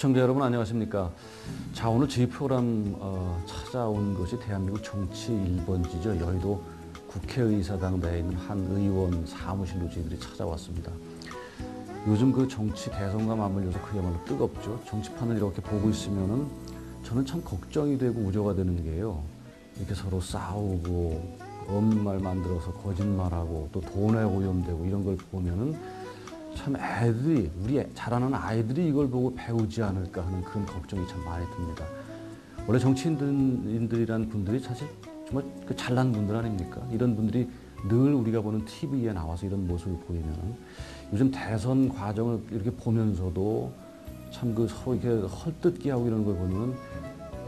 시청자 여러분 안녕하십니까. 자, 오늘 저희 프로그램 찾아온 것이 대한민국 정치 1번지죠. 여의도 국회의사당 내에 있는 한 의원 사무실로 저희들이 찾아왔습니다. 요즘 그 정치 대선과 맞물려서 그야말로 뜨겁죠. 정치판을 이렇게 보고 있으면은 저는 참 걱정이 되고 우려가 되는 게요. 이렇게 서로 싸우고 없는 말 만들어서 거짓말하고 또 돈에 오염되고 이런 걸 보면은 참 애들이, 우리 자라는 아이들이 이걸 보고 배우지 않을까 하는 그런 걱정이 참 많이 듭니다. 원래 정치인들이란 분들이 사실 정말 그 잘난 분들 아닙니까? 이런 분들이 늘 우리가 보는 TV에 나와서 이런 모습을 보이면은 요즘 대선 과정을 이렇게 보면서도 참 그 서로 이렇게 헐뜯기 하고 이런 걸 보면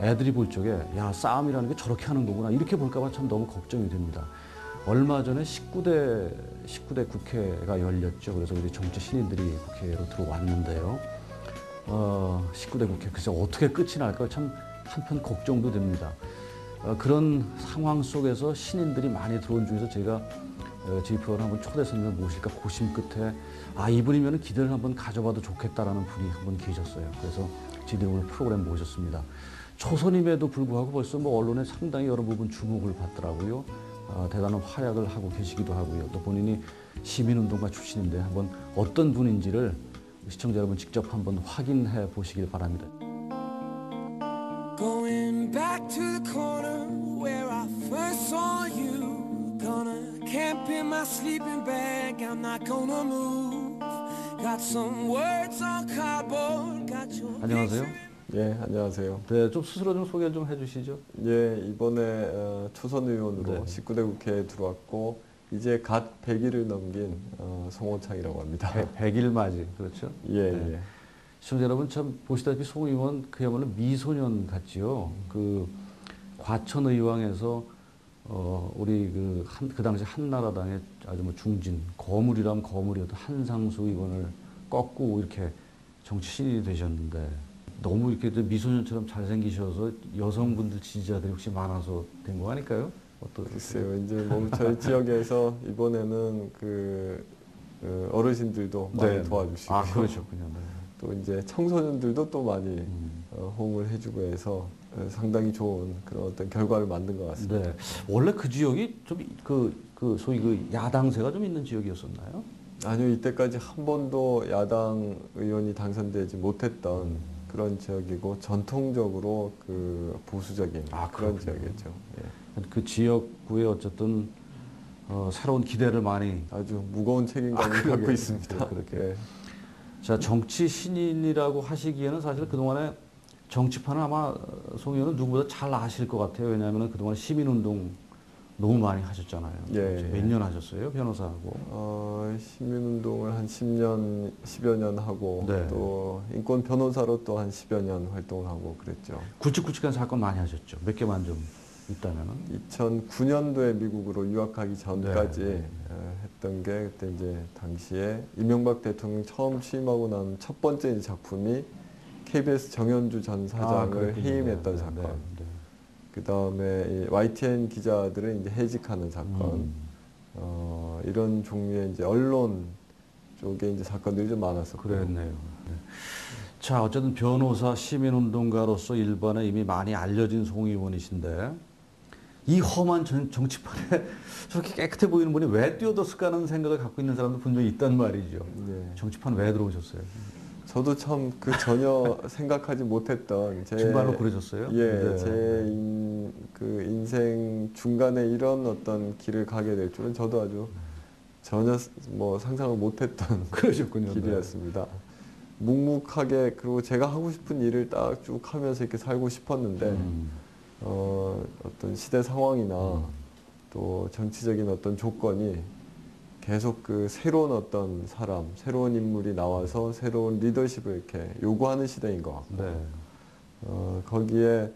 애들이 볼 적에 야, 싸움이라는 게 저렇게 하는 거구나 이렇게 볼까 봐 참 너무 걱정이 됩니다. 얼마 전에 19대 국회가 열렸죠. 그래서 우리 정치 신인들이 국회로 들어왔는데요. 19대 국회 글쎄 어떻게 끝이 날까 참 한편 걱정도 됩니다. 그런 상황 속에서 신인들이 많이 들어온 중에서 제가 저희 프로그램 한번 초대 손님을 모실까 고심 끝에 이분이면 기대를 한번 가져봐도 좋겠다라는 분이 한 분 계셨어요. 그래서 저희들이 오늘 프로그램 모셨습니다. 초선임에도 불구하고 벌써 뭐 언론에 상당히 여러 부분 주목을 받더라고요. 대단한 활약을 하고 계시기도 하고요. 또 본인이 시민운동가 출신인데 한번 어떤 분인지를 시청자 여러분 직접 한번 확인해 보시길 바랍니다. Going back to the corner where I first saw you. Gonna camp in my sleeping bag. I'm not gonna move. Got some words on cardboard. Got your 안녕하세요. 예, 안녕하세요. 네, 좀 스스로 좀 소개 좀 해주시죠. 예, 이번에 초선 의원으로 네. 19대 국회에 들어왔고 이제 갓 100일을 넘긴 송호창이라고 합니다. 100일 맞이, 그렇죠? 예, 네. 예. 시청자 여러분 참 보시다시피 송 의원 그야말로 미소년 같지요. 그 과천 의왕에서 우리 그 당시 한나라당의 아주 뭐 중진 거물이라면 거물이었던 한상수 의원을 꺾고 이렇게 정치 신인이 되셨는데 너무 이렇게 미소년처럼 잘생기셔서 여성분들 지지자들이 혹시 많아서 된 거 아닐까요? 글쎄요, 이제 뭐 저희 지역에서 이번에는 어르신들도 많이 도와주시고, 그러셨군요. 네. 또 이제 청소년들도 또 많이 호응을 해주고 해서 상당히 좋은 그런 어떤 결과를 만든 것 같습니다. 네. 원래 그 지역이 좀 소위 그 야당세가 좀 있는 지역이었었나요? 아니요, 이때까지 한 번도 야당 의원이 당선되지 못했던 그런 지역이고 전통적으로 그 보수적인 그런 지역이었죠. 예. 그 지역구에 어쨌든 새로운 기대를 많이 아주 무거운 책임감을 갖고 있습니다. 그렇게. 예. 자, 정치 신인이라고 하시기에는 사실 그동안에 정치판은 아마 송 의원은 누구보다 잘 아실 것 같아요. 왜냐하면 그동안 시민운동 너무 많이 하셨잖아요. 예, 몇 년 하셨어요? 변호사하고. 시민운동을 한 10년, 10여 년 하고 네. 또 인권 변호사로 또 한 10여 년 활동을 하고 그랬죠. 굵직굵직한 사건 많이 하셨죠. 몇 개만 좀 있다면은. 2009년도에 미국으로 유학하기 전까지 했던 게 그때 이제 당시에 이명박 대통령 처음 취임하고 난 첫 번째 작품이 KBS 정현주 전 사장을 해임했던 사건. 네. 그 다음에 YTN 기자들을 이제 해직하는 사건, 이런 종류의 이제 언론 쪽에 이제 사건들이 좀 많았었고. 그랬네요. 네. 자, 어쨌든 변호사, 시민운동가로서 일반에 이미 많이 알려진 송 의원이신데 이 험한 정치판에 저렇게 깨끗해 보이는 분이 왜 뛰어들었을까 하는 생각을 갖고 있는 사람도 분명히 있단 말이죠. 네. 정치판 왜 들어오셨어요? 저도 참 전혀 생각하지 못했던 정말로 그러셨어요? 예, 네. 제 인생 중간에 이런 어떤 길을 가게 될 줄은 저도 아주 전혀 뭐 상상을 못했던 그러셨군요. 길이었습니다. 묵묵하게 그리고 제가 하고 싶은 일을 딱 쭉 하면서 이렇게 살고 싶었는데 어떤 시대 상황이나 또 정치적인 어떤 조건이 계속 그 새로운 어떤 사람, 새로운 인물이 나와서 새로운 리더십을 이렇게 요구하는 시대인 것 같고, 네. 거기에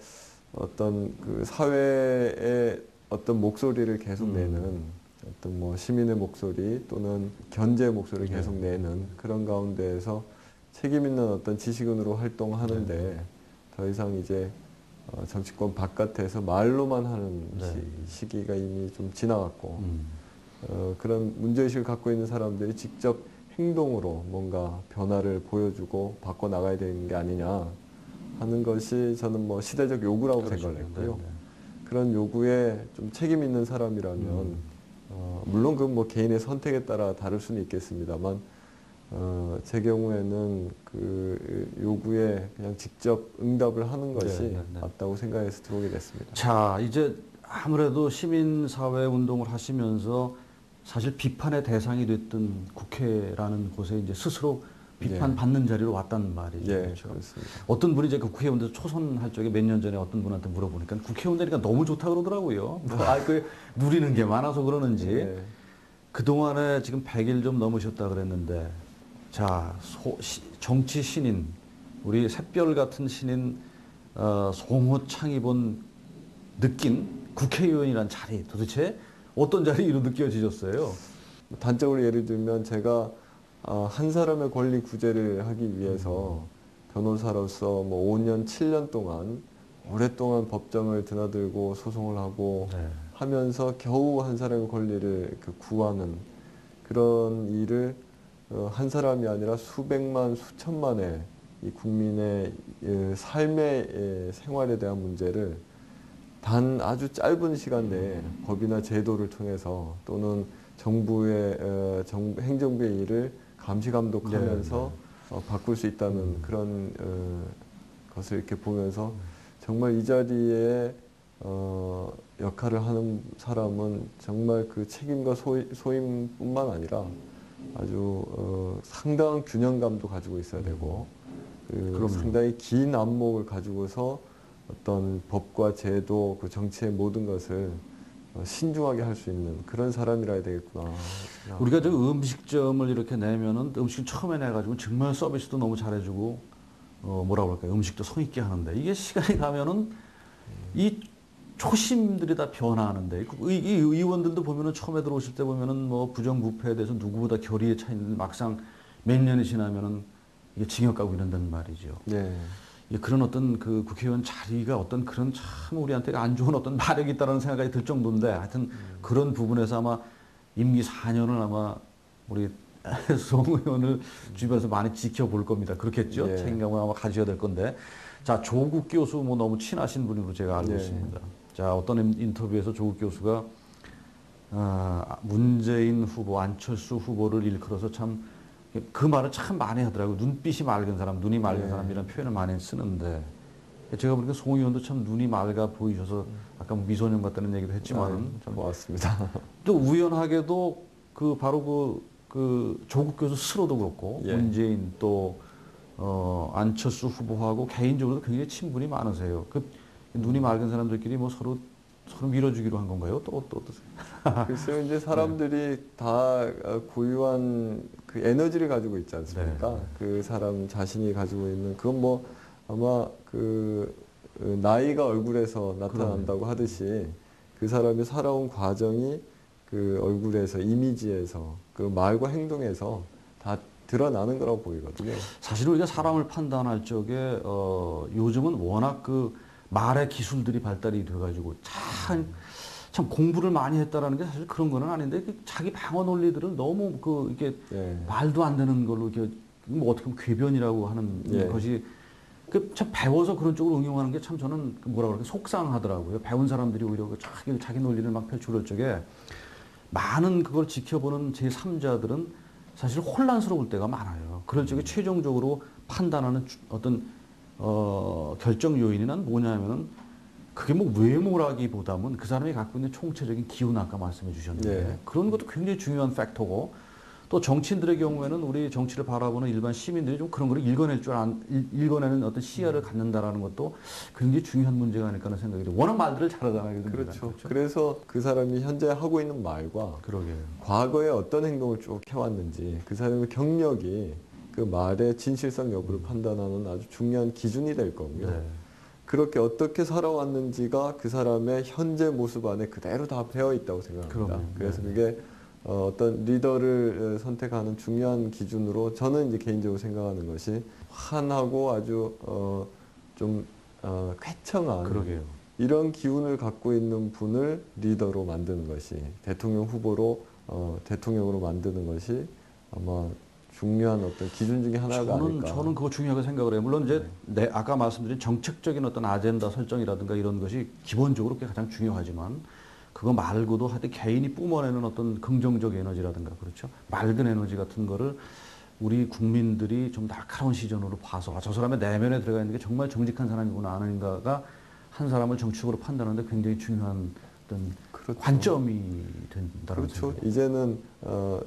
어떤 그 사회의 어떤 목소리를 계속 내는 어떤 뭐 시민의 목소리 또는 견제의 목소리를 계속 내는 그런 가운데에서 책임 있는 어떤 지식인으로 활동하는데 더 이상 이제 정치권 바깥에서 말로만 하는 시기가 이미 좀 지나갔고, 그런 문제의식을 갖고 있는 사람들이 직접 행동으로 뭔가 변화를 보여주고 바꿔 나가야 되는 게 아니냐 하는 것이 저는 뭐 시대적 요구라고 그렇죠. 생각을 했고요. 네, 네. 그런 요구에 좀 책임 있는 사람이라면 물론 그 뭐 개인의 선택에 따라 다를 수는 있겠습니다만 제 경우에는 그 요구에 그냥 직접 응답을 하는 것이 네, 네, 네. 맞다고 생각해서 들어오게 됐습니다. 자, 이제 아무래도 시민사회 운동을 하시면서 사실 비판의 대상이 됐던 국회라는 곳에 이제 스스로 비판받는 자리로 왔단 말이죠. 예, 그렇죠? 그렇습니다. 어떤 분이 이제 그 국회의원들 초선할 적에 몇 년 전에 어떤 분한테 물어보니까 국회의원들이니까 너무 좋다 그러더라고요. 그 누리는 게 많아서 그러는지. 예. 그동안에 지금 100일 좀 넘으셨다 그랬는데, 자, 정치 신인, 우리 샛별 같은 신인 송호창이 본 느낀 국회의원이란 자리, 도대체 어떤 자리로 느껴지셨어요? 단적으로 예를 들면 제가 한 사람의 권리 구제를 하기 위해서 변호사로서 뭐 5년, 7년 동안 오랫동안 법정을 드나들고 소송을 하고 네. 하면서 겨우 한 사람의 권리를 구하는 그런 일을 한 사람이 아니라 수백만, 수천만의 이 국민의 삶의 생활에 대한 문제를 단 아주 짧은 시간 내에 법이나 제도를 통해서 또는 정부의 행정부의 일을 감시 감독하면서 바꿀 수 있다는 그런 것을 이렇게 보면서 정말 이 자리에 역할을 하는 사람은 정말 그 책임과 소임뿐만 아니라 아주 상당한 균형감도 가지고 있어야 되고 상당히 긴 안목을 가지고서 어떤 법과 제도, 그 정치의 모든 것을 신중하게 할 수 있는 그런 사람이라 되겠구나. 우리가 저 음식점을 이렇게 내면은 음식 처음에 내가지고 정말 서비스도 너무 잘해주고 뭐라 그럴까요? 음식도 성의있게 하는데 이게 시간이 가면은 이 초심들이 다 변화하는데 이 의원들도 보면은 처음에 들어오실 때 보면은 뭐 부정부패에 대해서 누구보다 결의에 차 있는 막상 몇 년이 지나면은 이게 징역 가고 이런단 말이죠. 네. 그런 어떤 그 국회의원 자리가 어떤 그런 참 우리한테 안 좋은 어떤 마력이 있다는 생각이 들 정도인데 하여튼 그런 부분에서 아마 임기 4년을 아마 우리 송 의원을 주변에서 많이 지켜볼 겁니다. 그렇겠죠? 예. 책임감을 아마 가져야 될 건데. 자, 조국 교수 뭐 너무 친하신 분으로 제가 알고 예. 있습니다. 자, 어떤 인터뷰에서 조국 교수가 문재인 후보, 안철수 후보를 일컬어서 참 그 말을 참 많이 하더라고요. 눈빛이 맑은 사람, 눈이 맑은 사람이라는 표현을 많이 쓰는데 제가 보니까 송 의원도 참 눈이 맑아 보이셔서 아까 뭐 미소년 같다는 얘기도 했지만 참 고맙습니다. 또 우연하게도 그 바로 그 조국 교수 스스로도 그렇고 예. 문재인 또 안철수 후보하고 개인적으로도 굉장히 친분이 많으세요. 그 눈이 맑은 사람들끼리 뭐 서로 밀어주기로 한 건가요? 또 어떠세요? 글쎄요, 이제 사람들이 다 고유한 그 에너지를 가지고 있지 않습니까? 네. 그 사람 자신이 가지고 있는 그건 뭐 아마 나이가 얼굴에서 나타난다고 하듯이 그 사람이 살아온 과정이 그 얼굴에서 이미지에서 그 말과 행동에서 다 드러나는 거라고 보이거든요. 사실 우리가 사람을 판단할 적에 요즘은 워낙 그 말의 기술들이 발달이 돼가지고 참 공부를 많이 했다라는 게 사실 그런 거는 아닌데 자기 방어 논리들을 너무 이게 예. 말도 안 되는 걸로 이렇게 뭐 어떻게 보면 궤변이라고 하는 예. 것이 참 배워서 그런 쪽으로 응용하는 게 참 저는 뭐라 그럴까 속상하더라고요. 배운 사람들이 오히려 자기 논리를 막 펼쳐올 적에 많은 그걸 지켜보는 제3자들은 사실 혼란스러울 때가 많아요. 그럴 적에 최종적으로 판단하는 어떤 결정 요인은 뭐냐면은 그게 뭐 외모라기보다는 그 사람이 갖고 있는 총체적인 기운 아까 말씀해 주셨는데 네. 그런 것도 굉장히 중요한 팩터고 또 정치인들의 경우에는 우리 정치를 바라보는 일반 시민들이 좀 그런 걸 읽어내는 어떤 시야를 갖는다라는 것도 굉장히 중요한 문제가 아닐까 하는 생각이 들어요. 워낙 말들을 잘하잖아요. 그렇죠. 그래서 그 사람이 현재 하고 있는 말과 그러게요. 과거에 어떤 행동을 쭉 해왔는지 그 사람의 경력이 그 말의 진실성 여부를 판단하는 아주 중요한 기준이 될 거고요. 네. 그렇게 어떻게 살아왔는지가 그 사람의 현재 모습 안에 그대로 다 배어 있다고 생각합니다. 그럼요. 그래서 그게 어떤 리더를 선택하는 중요한 기준으로 저는 이제 개인적으로 생각하는 것이 환하고 아주 좀 쾌청한 그러게요. 이런 기운을 갖고 있는 분을 리더로 만드는 것이 대통령 후보로 대통령으로 만드는 것이 아마 중요한 어떤 기준 중에 하나가 아닐까. 저는 그거 중요하게 생각을 해요. 물론 이제 아까 말씀드린 정책적인 어떤 아젠다 설정이라든가 이런 것이 기본적으로 그게 가장 중요하지만 그거 말고도 하여튼 개인이 뿜어내는 어떤 긍정적 에너지라든가 그렇죠. 맑은 에너지 같은 거를 우리 국민들이 좀 날카로운 시선으로 봐서 저 사람의 내면에 들어가 있는 게 정말 정직한 사람이구나 아닌가가 한 사람을 정치적으로 판단하는데 굉장히 중요한 어떤 그렇죠. 관점이 된다는 그렇죠. 생각이. 이제는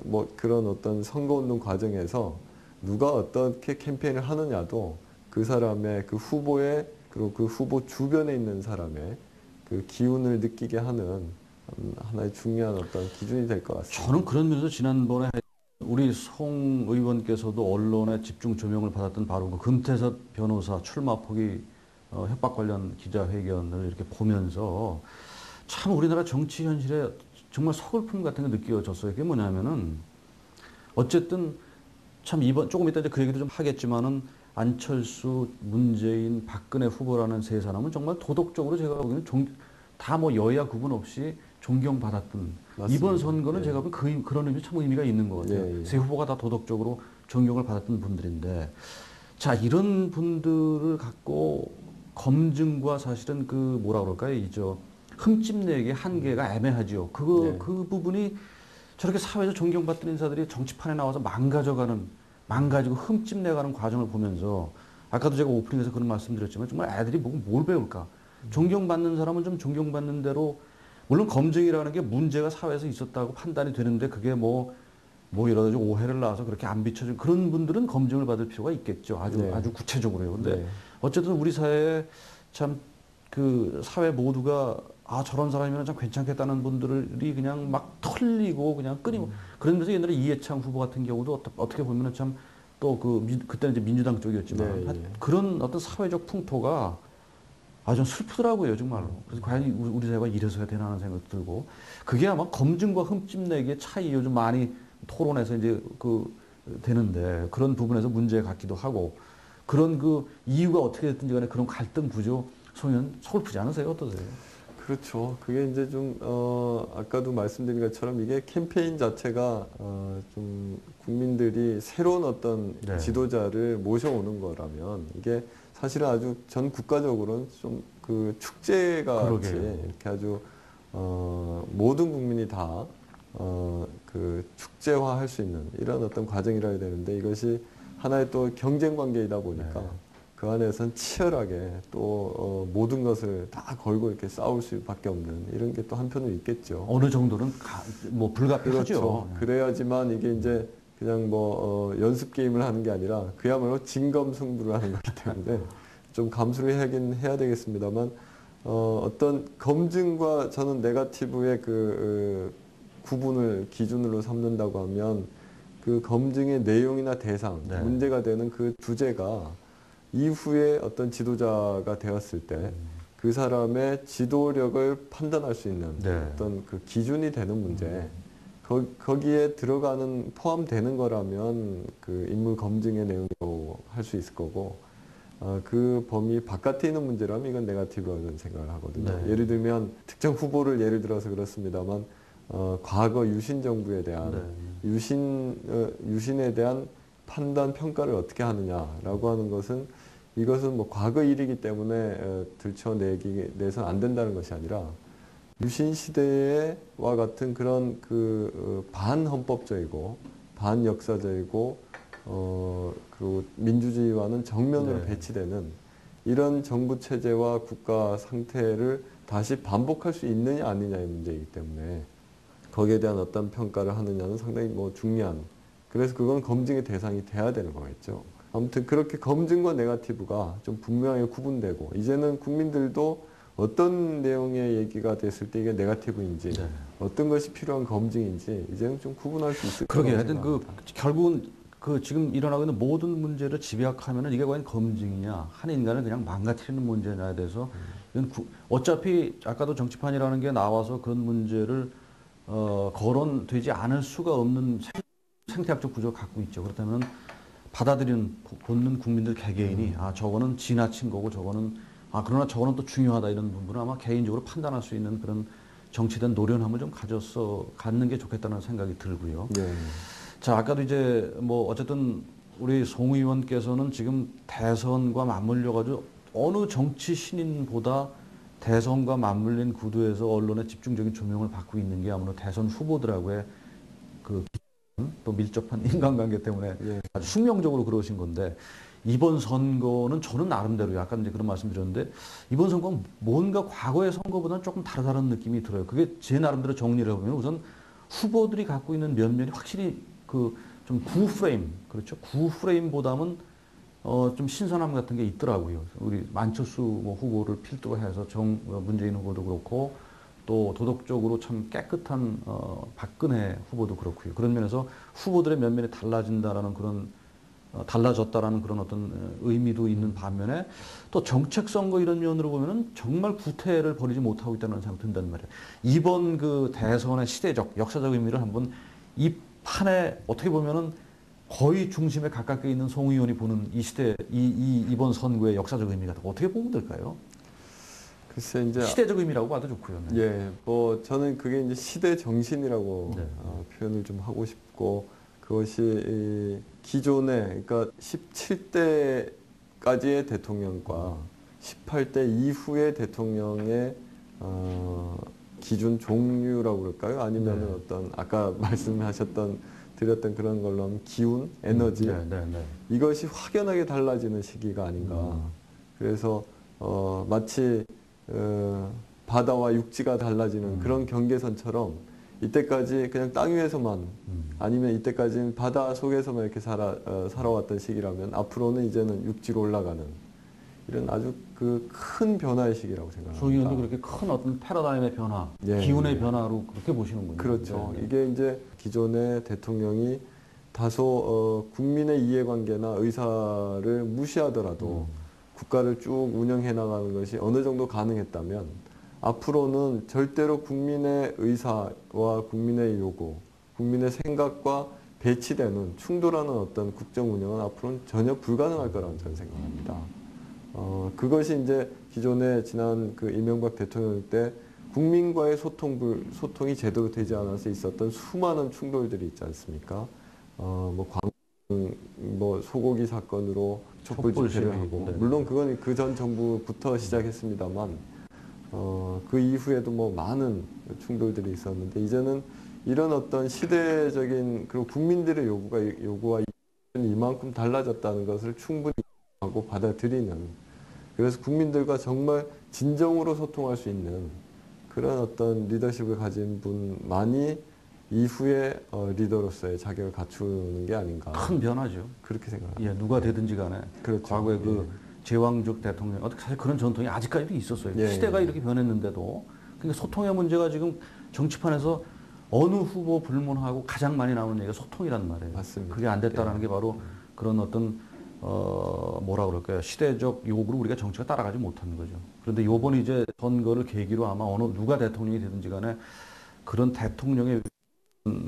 뭐 그런 어떤 선거운동 과정에서 누가 어떻게 캠페인을 하느냐도 그 사람의 그 후보의 그리고 그 후보 주변에 있는 사람의 그 기운을 느끼게 하는 하나의 중요한 어떤 기준이 될 것 같습니다. 저는 그런 면에서 지난번에 우리 송 의원께서도 언론에 집중 조명을 받았던 바로 그 금태섭 변호사 출마 포기 협박 관련 기자회견을 이렇게 보면서 참 우리나라 정치 현실에 정말 서글픔 같은 게 느껴졌어요. 그게 뭐냐면은 어쨌든 참 이번 조금 이따 이제 그 얘기도 좀 하겠지만은 안철수, 문재인, 박근혜 후보라는 세 사람은 정말 도덕적으로 제가 보기에는 다 뭐 여야 구분 없이 존경받았던 맞습니다. 이번 선거는 예. 제가 보기엔 그런 의미 참 의미가 있는 것 같아요. 예, 예. 세 후보가 다 도덕적으로 존경을 받았던 분들인데 자 이런 분들을 갖고 검증과 사실은 그 뭐라 그럴까요? 이저 흠집내기 한계가 애매하죠. 네. 그 부분이 저렇게 사회에서 존경받던 인사들이 정치판에 나와서 망가지고 흠집내가는 과정을 보면서 아까도 제가 오프닝에서 그런 말씀드렸지만 정말 애들이 뭘 배울까? 존경받는 사람은 좀 존경받는 대로 물론 검증이라는 게 문제가 사회에서 있었다고 판단이 되는데 그게 뭐 여러 가지 오해를 낳아서 그렇게 안 비춰진 그런 분들은 검증을 받을 필요가 있겠죠. 아주 구체적으로요. 근데 네. 어쨌든 우리 사회에 참 그 사회 모두가 저런 사람이면 참 괜찮겠다는 분들이 그냥 막 털리고 그냥 끊이고 그러면서 옛날에 이해창 후보 같은 경우도 어떻게 보면은 참 또 그때는 이제 민주당 쪽이었지만 네, 예. 그런 어떤 사회적 풍토가 좀 슬프더라고요, 정말로. 그래서 과연 우리 사회가 이래서야 되나 하는 생각도 들고, 그게 아마 검증과 흠집내기의 차이 요즘 많이 토론에서 이제 되는데, 그런 부분에서 문제 같기도 하고, 그런 이유가 어떻게 됐든지 간에 그런 갈등 구조, 소연 서글프지 않으세요? 어떠세요? 그렇죠. 그게 이제 좀, 아까도 말씀드린 것처럼 이게 캠페인 자체가, 좀 국민들이 새로운 어떤 네. 지도자를 모셔오는 거라면 이게 사실은 아주 전 국가적으로는 좀 그 축제가 같이 그러게요. 이렇게 아주, 모든 국민이 다, 그 축제화 할 수 있는 이런 어떤 과정이라 해야 되는데 이것이 하나의 또 경쟁 관계이다 보니까 네. 그 안에선 치열하게 또 모든 것을 다 걸고 이렇게 싸울 수밖에 없는 이런 게 또 한편으로 있겠죠. 어느 정도는 불가피하죠. 그렇죠. 그래야지만 이게 이제 그냥 연습 게임을 하는 게 아니라 그야말로 진검승부를 하는 거기 때문에 좀 감수를 해야 되겠습니다만 어떤 검증과 저는 네거티브의 구분을 기준으로 삼는다고 하면 그 검증의 내용이나 대상, 네. 문제가 되는 그 주제가 이후에 어떤 지도자가 되었을 때 그 사람의 지도력을 판단할 수 있는 네. 어떤 그 기준이 되는 문제, 거기에 포함되는 거라면 그 인물 검증의 내용으로 할 수 있을 거고, 그 범위 바깥에 있는 문제라면 이건 네거티브라는 생각을 하거든요. 네. 예를 들면 특정 후보를 예를 들어서 그렇습니다만, 과거 유신 정부에 대한 네. 유신에 대한 판단 평가를 어떻게 하느냐라고 하는 것은 이것은 뭐 과거 일이기 때문에 들춰내서는 안 된다는 것이 아니라 유신 시대와 같은 그런 반헌법적이고 반역사적이고 그리고 민주주의와는 정면으로 네. 배치되는 이런 정부 체제와 국가 상태를 다시 반복할 수 있느냐 아니냐의 문제이기 때문에 거기에 대한 어떤 평가를 하느냐는 상당히 중요한, 그래서 그건 검증의 대상이 돼야 되는 거겠죠. 아무튼 그렇게 검증과 네거티브가 좀 분명하게 구분되고 이제는 국민들도 어떤 내용의 얘기가 됐을 때 이게 네거티브인지 네. 어떤 것이 필요한 검증인지 이제는 좀 구분할 수 있을 거라고 그러게 하여튼 생각합니다. 결국은 지금 일어나고 있는 모든 문제를 집약하면은 이게 과연 검증이냐, 한 인간을 그냥 망가뜨리는 문제냐에 대해서 이건 어차피 아까도 정치판이라는 게 나와서 그런 문제를 거론되지 않을 수가 없는 생태학적 구조를 갖고 있죠. 그렇다면 받아들이는 본능 국민들 개개인이 저거는 지나친 거고 저거는 그러나 저거는 또 중요하다 이런 부분을 아마 개인적으로 판단할 수 있는 그런 정치된 노련함을 좀 갖는 게 좋겠다는 생각이 들고요. 네. 자, 아까도 이제 뭐 어쨌든 우리 송 의원께서는 지금 대선과 맞물려 가지고 어느 정치 신인보다 대선과 맞물린 구도에서 언론의 집중적인 조명을 받고 있는 게 아무래도 대선 후보들하고의 그 또 밀접한 인간관계 때문에 예. 아주 숙명적으로 그러신 건데 이번 선거는 저는 나름대로 약간 이제 그런 말씀드렸는데 이번 선거는 뭔가 과거의 선거보다는 조금 다르다는 느낌이 들어요. 그게 제 나름대로 정리를 해보면 우선 후보들이 갖고 있는 면면이 확실히 그 좀 구 프레임, 그렇죠? 구 프레임보다는 좀 신선함 같은 게 있더라고요. 우리 안철수 뭐 후보를 필두로 해서 문재인 후보도 그렇고 또 도덕적으로 참 깨끗한 박근혜 후보도 그렇고요. 그런 면에서 후보들의 면면이 달라진다라는 그런 달라졌다라는 그런 어떤 의미도 있는 반면에 또 정책 선거 이런 면으로 보면은 정말 구태를 벌이지 못하고 있다는 생각이 든단 말이에요. 이번 그 대선의 시대적, 역사적 의미를 한번 이 판에 어떻게 보면은 거의 중심에 가깝게 있는 송 의원이 보는 이 시대, 이번 선거의 역사적 의미가 어떻게 보면 될까요? 글쎄 이제 시대적 의미라고 봐도 좋고요. 네. 예, 뭐 저는 그게 이제 시대 정신이라고 네. 표현을 좀 하고 싶고 그것이 이 기존의 그러니까 17대까지의 대통령과 18대 이후의 대통령의 기준 종류라고 그럴까요? 아니면은 네. 어떤 아까 드렸던 그런 걸로 하면 기운, 에너지 이것이 확연하게 달라지는 시기가 아닌가. 그래서 마치 바다와 육지가 달라지는 그런 경계선처럼 이때까지 그냥 땅 위에서만 아니면 이때까지는 바다 속에서만 이렇게 살아왔던 시기라면 앞으로는 이제는 육지로 올라가는 이런 아주 그 큰 변화의 시기라고 생각합니다. 송 의원도 그렇게 큰 어떤 패러다임의 변화, 예, 기운의 예. 변화로 그렇게 보시는군요. 그렇죠. 네, 네. 이게 이제 기존의 대통령이 다소 국민의 이해관계나 의사를 무시하더라도 국가를 쭉 운영해 나가는 것이 어느 정도 가능했다면 앞으로는 절대로 국민의 의사와 국민의 요구, 국민의 생각과 배치되는 충돌하는 어떤 국정 운영은 앞으로는 전혀 불가능할 거라고 저는 생각합니다. 그것이 이제 기존에 지난 그 이명박 대통령 때 국민과의 소통이 제대로 되지 않아서 있었던 수많은 충돌들이 있지 않습니까? 뭐 소고기 사건으로 촛불 집회를 하고 물론 그건 그 전 정부부터 시작했습니다만 그 이후에도 뭐 많은 충돌들이 있었는데 이제는 이런 어떤 시대적인 그리고 국민들의 요구와 이만큼 달라졌다는 것을 충분히 하고 받아들이는 그래서 국민들과 정말 진정으로 소통할 수 있는 그런 어떤 리더십을 가진 분만이 이후에 리더로서의 자격을 갖추는 게 아닌가. 큰 변화죠. 그렇게 생각합니다. 예, 누가 되든지 간에. 그렇죠. 과거에 그 예. 제왕적 대통령, 사실 그런 전통이 아직까지도 있었어요. 예, 시대가 예. 이렇게 변했는데도. 그러니까 소통의 문제가 지금 정치판에서 어느 후보 불문하고 가장 많이 나오는 얘기가 소통이란 말이에요. 맞습니다. 그게 안 됐다라는 예. 게 바로 그런 어떤 뭐라 그럴까요? 시대적 요구를 우리가 정치가 따라가지 못하는 거죠. 그런데 이번 이제 선거를 계기로 아마 누가 대통령이 되든지 간에 그런 대통령의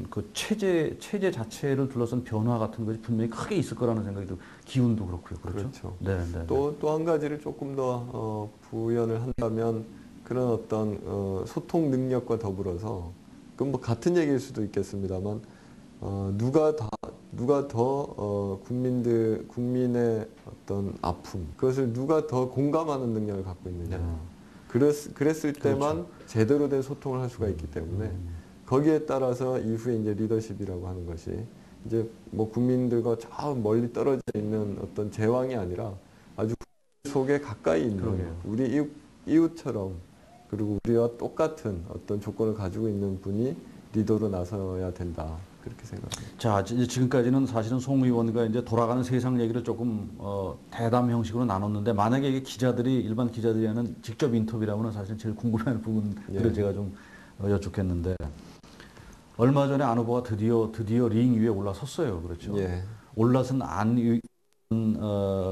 그 체제 자체를 둘러싼 변화 같은 것이 분명히 크게 있을 거라는 생각이 들고 기운도 그렇고요. 그렇죠. 네. 또 한 가지를 조금 더 부연을 한다면 그런 어떤 소통 능력과 더불어서 그건 뭐 같은 얘기일 수도 있겠습니다만 누가 더 국민의 어떤 아픔 그것을 누가 더 공감하는 능력을 갖고 있느냐. 그랬을 때만 제대로 된 소통을 할 수가 있기 때문에 거기에 따라서 이후에 이제 리더십이라고 하는 것이 이제 뭐 국민들과 저 멀리 떨어져 있는 어떤 제왕이 아니라 아주 속에 가까이 있는 우리 이웃처럼 그리고 우리와 똑같은 어떤 조건을 가지고 있는 분이 리더로 나서야 된다. 그렇게 생각합니다. 자, 지금까지는 사실은 송 의원과 이제 돌아가는 세상 얘기를 조금 대담 형식으로 나눴는데 만약에 이게 일반 기자들이 하는 직접 인터뷰라면 사실 제일 궁금한 부분들을 제가 좀 여쭙겠는데 얼마 전에 안 후보가 드디어 링 위에 올라섰어요. 그렇죠. 예. 올라선 안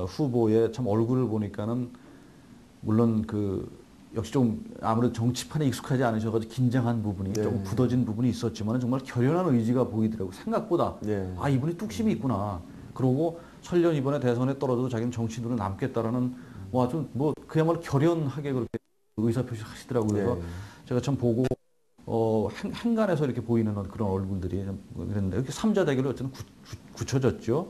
후보의 참 얼굴을 보니까는 물론 역시 좀 아무래도 정치판에 익숙하지 않으셔가지고 긴장한 부분이 조금 굳어진 부분이 있었지만 정말 결연한 의지가 보이더라고요. 생각보다 이분이 뚝심이 있구나. 그러고 설령 이번에 대선에 떨어져도 자기는 정치인으로 남겠다라는 그야말로 결연하게 그렇게 의사표시 하시더라고요. 그래서 제가 참 보고 행간에서 이렇게 보이는 그런 얼굴들이 그랬는데 이렇게 삼자 대결이 어쨌든 굳혀졌죠.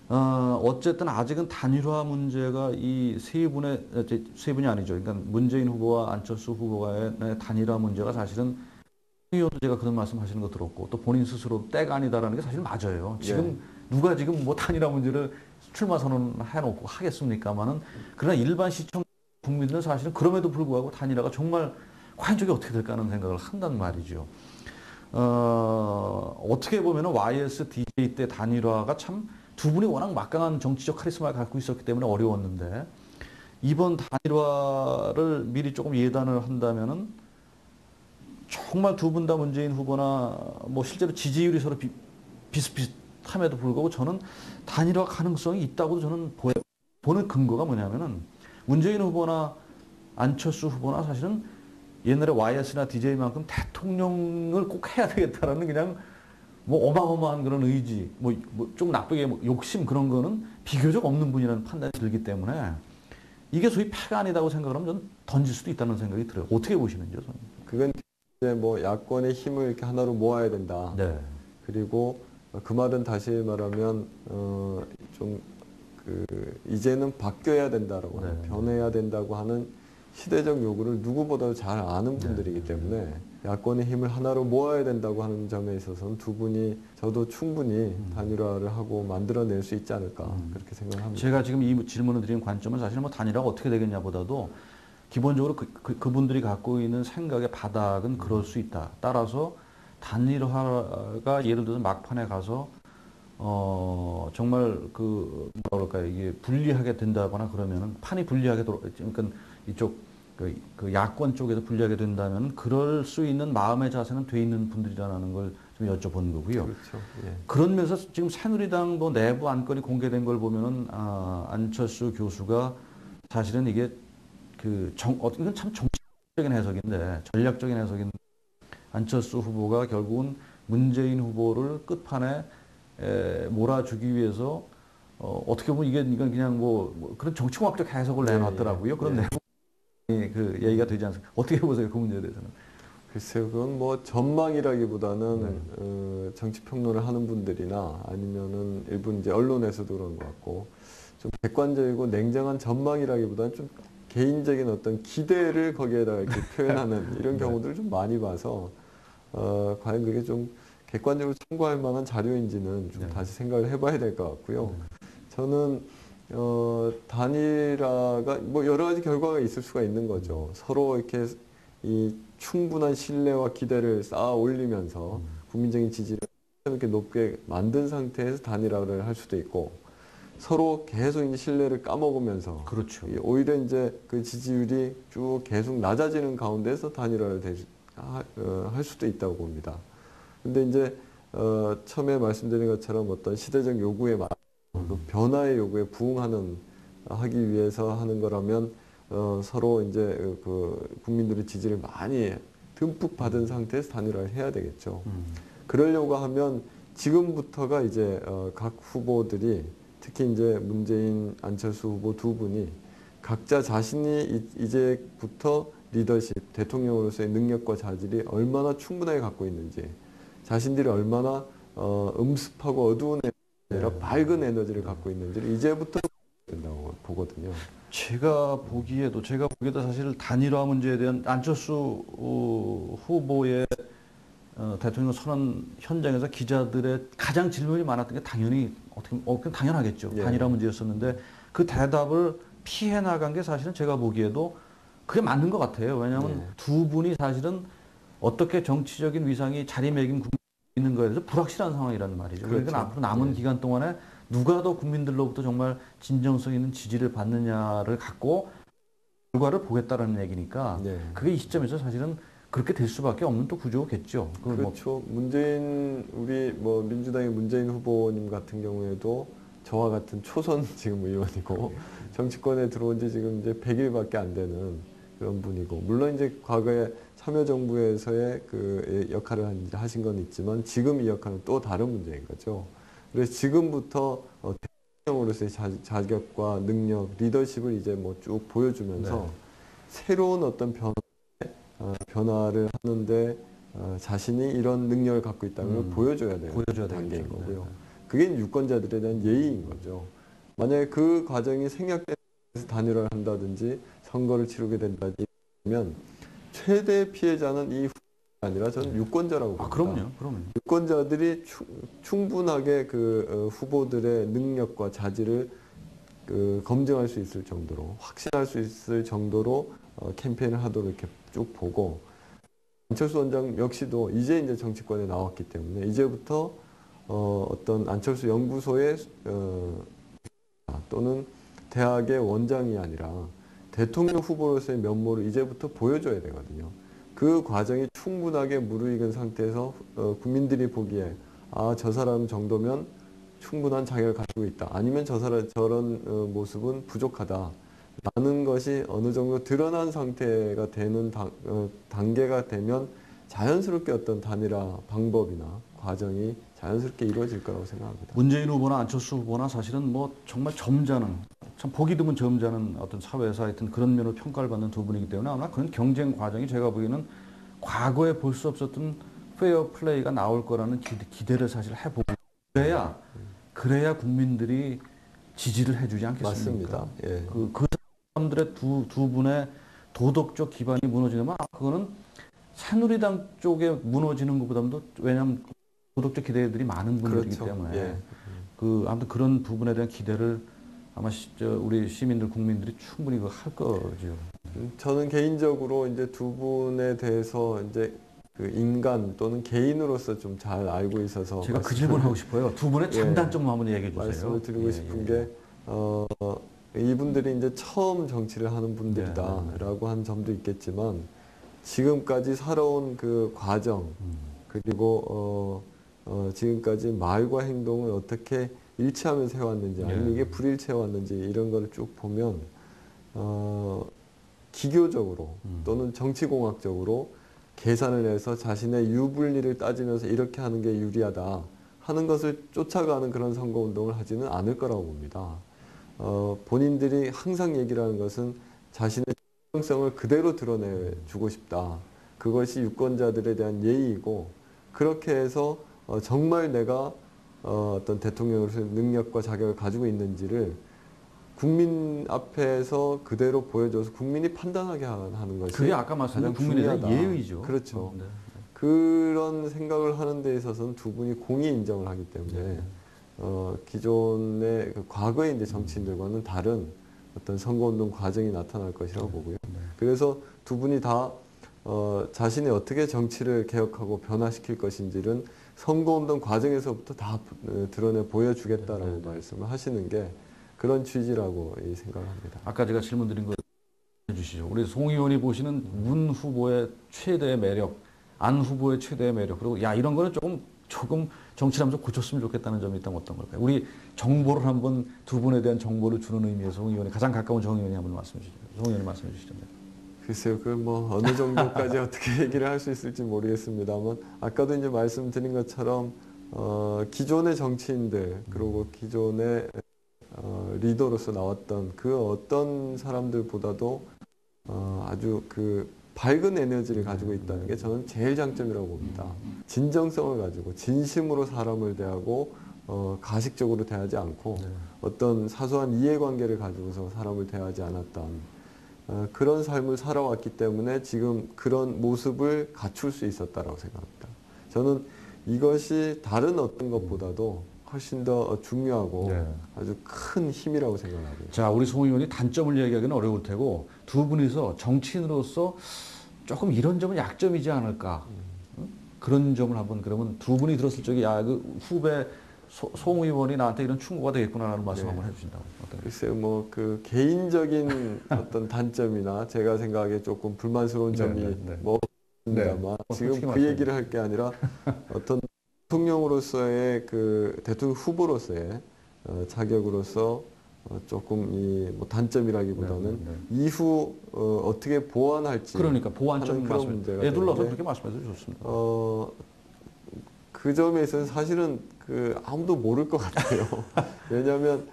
어쨌든 아직은 단일화 문제가 이 세 분이 아니죠. 그러니까 문재인 후보와 안철수 후보의 단일화 문제가 사실은 의원도 제가 그런 말씀하시는 거 들었고 또 본인 스스로 때가 아니다라는 게 사실 맞아요. 지금 누가 지금 뭐 단일화 문제를 출마 선언해놓고 하겠습니까만은 그러나 일반 시청 국민들은 사실은 그럼에도 불구하고 단일화가 정말 과연 저게 어떻게 될까 하는 생각을 한단 말이죠. 어떻게 보면은 YS DJ 때 단일화가 참 두 분이 워낙 막강한 정치적 카리스마를 갖고 있었기 때문에 어려웠는데 이번 단일화를 미리 조금 예단을 한다면은 정말 두 분 다 문재인 후보나 뭐 실제로 지지율이 서로 비슷비슷함에도 불구하고 저는 단일화 가능성이 있다고 저는 보는 근거가 뭐냐면은 문재인 후보나 안철수 후보나 사실은 옛날에 YS나 DJ만큼 대통령을 꼭 해야 되겠다라는 그냥 뭐 어마어마한 그런 의지, 뭐 좀 나쁘게 뭐 욕심 그런 거는 비교적 없는 분이라는 판단이 들기 때문에 이게 소위 패가 아니다고 생각을 하면 저는 던질 수도 있다는 생각이 들어요. 어떻게 보시는지요, 저는? 그건 이제 뭐 야권의 힘을 이렇게 하나로 모아야 된다. 네. 그리고 그 말은 다시 말하면 좀 이제는 바뀌어야 된다라고 하는, 변해야 된다고 하는 시대적 요구를 누구보다도 잘 아는 분들이기 때문에 야권의 힘을 하나로 모아야 된다고 하는 점에 있어서는 두 분이 저도 충분히 단일화를 하고 만들어낼 수 있지 않을까 그렇게 생각합니다. 제가 지금 이 질문을 드린 관점은 사실 뭐 단일화가 어떻게 되겠냐보다도 기본적으로 그분들이 갖고 있는 생각의 바닥은 그럴 수 있다. 따라서 단일화가 예를 들어서 막판에 가서 정말 뭐라 그럴까요? 이게 불리하게 된다거나 그러면은 판이 불리하게 그러니까 이쪽 그 야권 쪽에서 불리하게 된다면 그럴 수 있는 마음의 자세는 돼 있는 분들이라는 걸 좀 여쭤본 거고요. 그렇죠. 예. 그런 면에서 지금 새누리당 뭐 내부 안건이 공개된 걸 보면은 안철수 교수가 사실은 이게 이건 참 정치적인 해석인데 전략적인 해석인데 안철수 후보가 결국은 문재인 후보를 끝판에 몰아주기 위해서 어떻게 보면 이건 그냥 뭐 그런 정치공학적 해석을 내놨더라고요. 그런 내용 그 얘기가 되지 않습니까? 어떻게 보세요, 그 문제에 대해서는? 글쎄요, 그건 뭐 전망이라기보다는 정치 평론을 하는 분들이나 아니면은 일부 이제 언론에서도 그런 것 같고 좀 객관적이고 냉정한 전망이라기보다는 좀 개인적인 어떤 기대를 거기에다가 이렇게 표현하는 이런 경우들을 좀 많이 봐서 과연 그게 좀 객관적으로 참고할 만한 자료인지는 좀 다시 생각을 해봐야 될 것 같고요. 저는 단일화가 뭐 여러 가지 결과가 있을 수가 있는 거죠. 서로 이렇게 이 충분한 신뢰와 기대를 쌓아 올리면서 국민적인 지지를 이렇게 높게 만든 상태에서 단일화를 할 수도 있고 서로 계속 이제 신뢰를 까먹으면서 그렇죠. 오히려 이제 그 지지율이 쭉 계속 낮아지는 가운데서 단일화를 할 수도 있다고 봅니다. 근데 이제 처음에 말씀드린 것처럼 어떤 시대적 요구에 그 변화의 요구에 하기 위해서 하는 거라면 서로 이제 그 국민들의 지지를 많이 듬뿍 받은 상태에서 단일화를 해야 되겠죠. 그러려고 하면 지금부터가 이제 각 후보들이 특히 이제 문재인, 안철수 후보 두 분이 각자 자신이 이제부터 리더십, 대통령으로서의 능력과 자질이 얼마나 충분하게 갖고 있는지, 자신들이 얼마나 음습하고 어두운 아니라 밝은 에너지를 갖고 있는지를 이제부터 된다고 보거든요. 제가 보기에도 사실 단일화 문제에 대한 안철수 후보의 대통령 선언 현장에서 기자들의 가장 질문이 많았던 게 당연히 그냥 당연하겠죠. 예. 단일화 문제였었는데 그 대답을 피해 나간 게 사실은 제가 보기에도 그게 맞는 것 같아요. 왜냐하면 두 분이 사실은 어떻게 정치적인 위상이 자리매김 있는 거에 대해서 불확실한 상황이라는 말이죠. 그렇죠. 그러니까 앞으로 남은 기간 동안에 누가 더 국민들로부터 정말 진정성 있는 지지를 받느냐를 갖고 결과를 보겠다라는 얘기니까 그게 이 시점에서 사실은 그렇게 될 수밖에 없는 또 구조겠죠. 그렇죠. 우리 뭐 민주당의 문재인 후보님 같은 경우에도 저와 같은 초선 지금 의원이고 정치권에 들어온 지 지금 이제 100일밖에 안 되는 그런 분이고 물론 이제 과거에 참여정부에서의 그 역할을 하신 건 있지만 지금 이 역할은 또 다른 문제인 거죠. 그래서 지금부터 대통령으로서의 자격과 능력, 리더십을 이제 뭐 쭉 보여주면서 새로운 어떤 변화에 변화를 하는데 자신이 이런 능력을 갖고 있다는 걸 보여줘야 되는 단계인 되겠죠. 거고요. 네. 그게 유권자들에 대한 예의인 거죠. 만약에 그 과정이 생략돼서 단일화를 한다든지 선거를 치르게 된다면 최대 피해자는 이 후보가 아니라 저는 유권자라고 봅니다. 그럼요. 유권자들이 충분하게 그 후보들의 능력과 자질을 검증할 수 있을 정도로 확신할 수 있을 정도로 캠페인을 하도록 이렇게 쭉 보고 안철수 원장 역시도 이제 정치권에 나왔기 때문에 이제부터 어떤 안철수 연구소의 또는 대학의 원장이 아니라 대통령 후보로서의 면모를 이제부터 보여줘야 되거든요. 그 과정이 충분하게 무르익은 상태에서 국민들이 보기에 저 사람 정도면 충분한 자격을 가지고 있다. 아니면 저런 모습은 부족하다. 라는 것이 어느 정도 드러난 상태가 되는 단계가 되면 자연스럽게 어떤 단일화 방법이나 과정이 자연스럽게 이루어질 거라고 생각합니다. 문재인 후보나 안철수 후보나 사실은 뭐 정말 점잖은, 참 보기 드문 점잖은 어떤 사회에서 하여튼 그런 면으로 평가를 받는 두 분이기 때문에 아마 그런 경쟁 과정이 제가 보기에는 과거에 볼 수 없었던 페어 플레이가 나올 거라는 기대를 사실 해보고 그래야 국민들이 지지를 해주지 않겠습니까? 맞습니다. 예. 그 사람들의 두 분의 도덕적 기반이 무너지면 그거는 새누리당 쪽에 무너지는 것보다도 왜냐하면 도덕적 기대들이 많은 분들이기 그렇죠. 때문에 예. 아무튼 그런 부분에 대한 기대를 아마 우리 시민들 국민들이 충분히 할 거죠. 저는 개인적으로 이제 두 분에 대해서 이제 그 인간 또는 개인으로서 좀 잘 알고 있어서 제가 그 질문 하고 싶어요. 두 분의 장단점 한번 얘기해 주세요. 말씀을 드리고 싶은 게 이분들이 이제 처음 정치를 하는 분들이다라고 한 점도 있겠지만 지금까지 살아온 그 과정 그리고 지금까지 말과 행동을 어떻게 일치하면서 해왔는지 아니면 이게 불일치해왔는지 이런 거를 쭉 보면 기교적으로 또는 정치공학적으로 계산을 해서 자신의 유불리를 따지면서 이렇게 하는 게 유리하다 하는 것을 쫓아가는 그런 선거운동을 하지는 않을 거라고 봅니다. 본인들이 항상 얘기를 하는 것은 자신의 정성을 그대로 드러내주고 싶다. 그것이 유권자들에 대한 예의이고 그렇게 해서 정말 내가 어떤 대통령으로서 능력과 자격을 가지고 있는지를 국민 앞에서 그대로 보여줘서 국민이 판단하게 하는 것이 그게 아까 말씀드린 국민에 대한 예의죠. 그렇죠. 네. 그런 생각을 하는 데 있어서는 두 분이 공히 인정을 하기 때문에 기존의 과거의 이제 정치인들과는 다른 어떤 선거운동 과정이 나타날 것이라고 보고요. 그래서 두 분이 다 자신이 어떻게 정치를 개혁하고 변화시킬 것인지는 선거운동 과정에서부터 다 드러내 보여주겠다라고 말씀을 하시는 게 그런 취지라고 생각을 합니다. 아까 제가 질문드린 거 해주시죠. 우리 송 의원이 보시는 문 후보의 최대의 매력, 안 후보의 최대의 매력, 그리고 이런 거는 조금 정치하면서 고쳤으면 좋겠다는 점이 있다면 어떤 걸까요? 우리 정보를 한번 두 분에 대한 정보를 주는 의미에서 송 의원이 가장 가까운 정 의원이 한번 말씀해 주시죠. 송 의원이 말씀해 주시죠. 글쎄요, 어느 정도까지 어떻게 얘기를 할 수 있을지 모르겠습니다만 아까도 이제 말씀드린 것처럼 기존의 정치인들 그리고 기존의 리더로서 나왔던 그 어떤 사람들보다도 아주 그 밝은 에너지를 가지고 있다는 게 저는 제일 장점이라고 봅니다. 진정성을 가지고 진심으로 사람을 대하고 가식적으로 대하지 않고 어떤 사소한 이해관계를 가지고서 사람을 대하지 않았던 그런 삶을 살아왔기 때문에 지금 그런 모습을 갖출 수 있었다라고 생각합니다. 저는 이것이 다른 어떤 것보다도 훨씬 더 중요하고 아주 큰 힘이라고 생각합니다. 자, 우리 송 의원이 단점을 얘기하기는 어려울 테고 두 분이서 정치인으로서 조금 이런 점은 약점이지 않을까 그런 점을 한번 그러면 두 분이 들었을 적에 그 후배 송 의원이 나한테 이런 충고가 되겠구나라는 말씀 한번 해주신다고. 글쎄요, 그 개인적인 어떤 단점이나 제가 생각하기에 조금 불만스러운 점이 뭐 있습니다만 지금 그 얘기를 할 게 아니라 어떤 대통령으로서의 그 대통령 후보로서의 자격으로서 조금 뭐 단점이라기보다는 이후 어떻게 보완할지 그러니까 보완점 말씀 애둘러서 그렇게 말씀해 주셨습니다. 그 점에 있어서 사실은 아무도 모를 것 같아요. 왜냐하면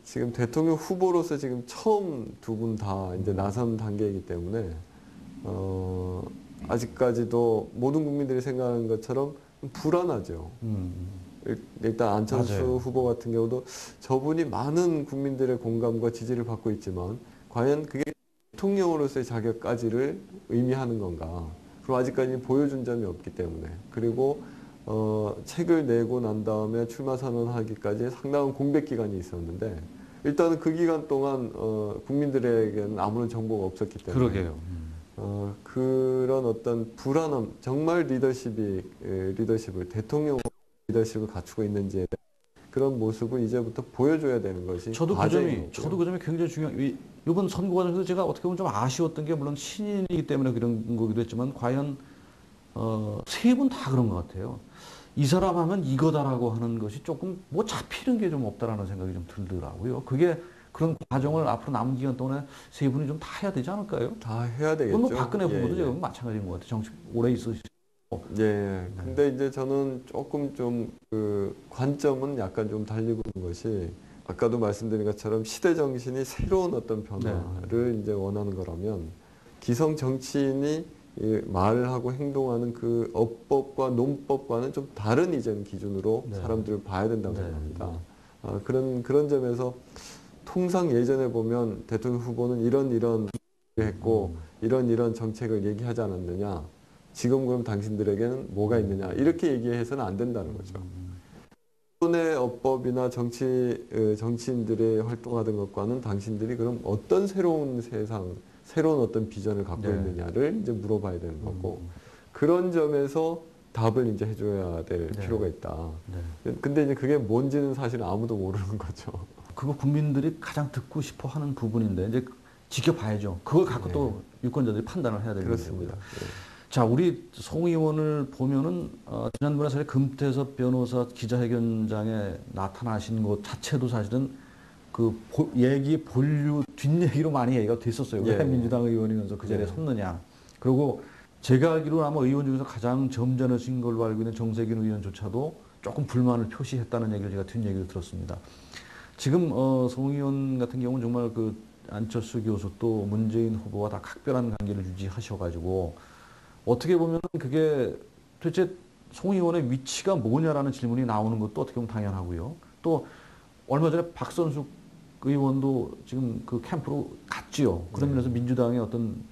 지금 대통령 후보로서 지금 처음 두 분 다 이제 나선 단계이기 때문에 아직까지도 모든 국민들이 생각하는 것처럼 불안하죠. 일단 안철수 맞아요. 후보 같은 경우도 저분이 많은 국민들의 공감과 지지를 받고 있지만 과연 그게 대통령으로서의 자격까지를 의미하는 건가? 그리고 아직까지 보여준 점이 없기 때문에 그리고 책을 내고 난 다음에 출마 선언하기까지 상당한 공백 기간이 있었는데 일단은 그 기간 동안 국민들에게는 아무런 정보가 없었기 때문에 그러게요. 그런 어떤 불안함, 정말 리더십을 대통령 리더십을 갖추고 있는지에 대한 그런 모습을 이제부터 보여줘야 되는 것이 저도 그 과제인 점이 거고요. 굉장히 중요한. 이번 선거 과정에서 제가 어떻게 보면 좀 아쉬웠던 게 물론 신인이기 때문에 그런 거기도 했지만 과연 세 분 다 그런 것 같아요. 이 사람 하면 이거다라고 하는 것이 조금 뭐 잡히는 게 좀 없다라는 생각이 좀 들더라고요. 그게 그런 과정을 앞으로 남은 기간 동안에 세 분이 좀 다 해야 되지 않을까요? 다 해야 되겠죠. 뭐 박근혜 후보도 예, 제가 보면 마찬가지인 것 같아요. 정치 오래 있으시고. 예. 근데 이제 저는 조금 좀 그 관점은 약간 좀 달리고 있는 것이 아까도 말씀드린 것처럼 시대 정신이 새로운 어떤 변화를 이제 원하는 거라면 기성 정치인이 이 말을 하고 행동하는 그 어법과 논법과는 좀 다른 이전 기준으로 네. 사람들을 봐야 된다고 네. 생각합니다. 그런 점에서 통상 예전에 보면 대통령 후보는 이런 했고 이런 정책을 얘기하지 않았느냐. 지금 그럼 당신들에게는 뭐가 있느냐. 이렇게 얘기해서는 안 된다는 거죠. 기존의 어법이나 정치인들이 활동하던 것과는 당신들이 그럼 어떤 새로운 세상, 새로운 어떤 비전을 갖고 네. 있느냐를 이제 물어봐야 되는 거고 그런 점에서 답을 이제 해줘야 될 네. 필요가 있다. 네. 근데 이제 그게 뭔지는 사실 아무도 모르는 거죠. 그거 국민들이 가장 듣고 싶어 하는 부분인데 이제 지켜봐야죠. 그걸 갖고 네. 또 유권자들이 판단을 해야 되는 그렇습니다. 거고요. 자, 우리 송 의원을 보면은 지난번에 사실 금태섭 변호사 기자회견장에 나타나신 것 자체도 사실은 그 얘기 본류 뒷얘기로 많이 얘기가 됐었어요. 왜 예. 민주당 의원이면서 그 자리에 예. 섰느냐. 그리고 제가 알기로 아마 의원 중에서 가장 점잖으신 걸로 알고 있는 정세균 의원조차도 조금 불만을 표시했다는 얘기를 제가 뒷얘기를 들었습니다. 지금 송 의원 같은 경우는 정말 그 안철수 교수 또 문재인 후보와 다 각별한 관계를 유지하셔가지고 어떻게 보면 그게 도대체 송 의원의 위치가 뭐냐라는 질문이 나오는 것도 어떻게 보면 당연하고요. 또 얼마 전에 박선숙 의원도 지금 그 캠프로 갔지요. 그런 면에서 민주당의 어떤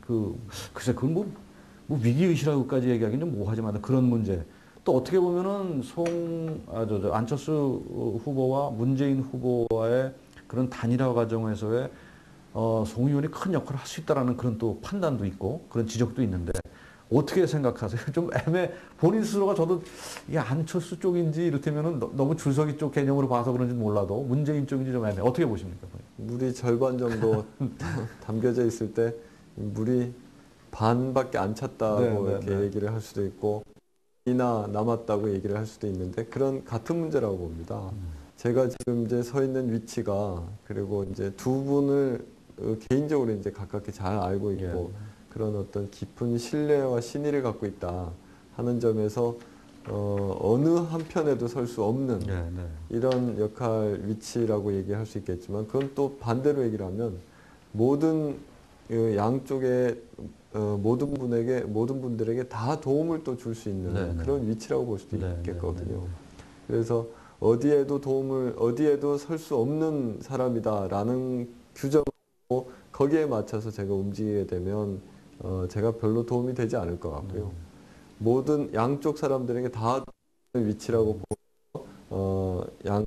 글쎄 그건 뭐 위기의식이라고까지 얘기하기는 좀 뭐하지만 그런 문제. 또 어떻게 보면은 안철수 후보와 문재인 후보와의 그런 단일화 과정에서의 송 의원이 큰 역할을 할 수 있다라는 그런 또 판단도 있고 그런 지적도 있는데 어떻게 생각하세요? 좀 본인 스스로가 저도 이게 안철수 쪽인지 이를테면은 너무 줄서기 쪽 개념으로 봐서 그런지 몰라도 문재인 쪽인지 좀 어떻게 보십니까? 물이 절반 정도 담겨져 있을 때 물이 반밖에 안 찼다고 네, 이렇게 얘기를 할 수도 있고 이나 남았다고 얘기를 할 수도 있는데 그런 같은 문제라고 봅니다. 제가 지금 이제 서 있는 위치가 그리고 이제 두 분을 개인적으로 이제 가깝게 잘 알고 있고 그런 어떤 깊은 신뢰와 신의를 갖고 있다 하는 점에서 어느 한편에도 설 수 없는 이런 역할 위치라고 얘기할 수 있겠지만 그건 또 반대로 얘기를 하면 모든 양쪽의 모든 분들에게 다 도움을 또 줄 수 있는 그런 위치라고 볼 수도 있겠거든요. 그래서 어디에도 설 수 없는 사람이다라는 규정을 거기에 맞춰서 제가 움직이게 되면 제가 별로 도움이 되지 않을 것 같고요. 모든 양쪽 사람들에게 다 위치라고 보고 양